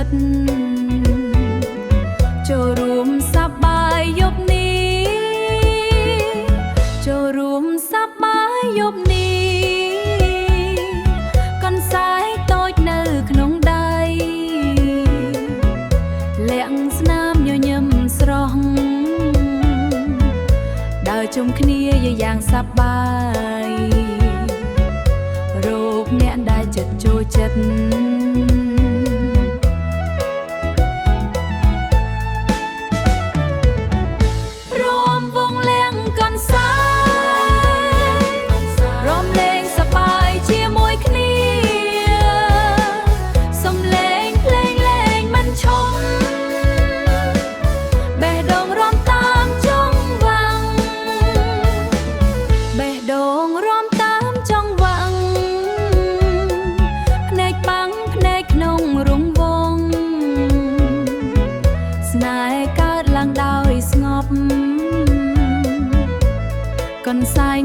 ចិត្តចូលរួមសប្បាយយប់នេះចូលរួមសប្បាយយប់នេះកន្សែងតូចនៅក្នុងដៃលាក់ស្នាមញញឹមស្រស់ដើរជុំគ្នាយ៉ាងសប្បាយរោគអ្នកដែលចិត្តចូលចិត្តកន្សែង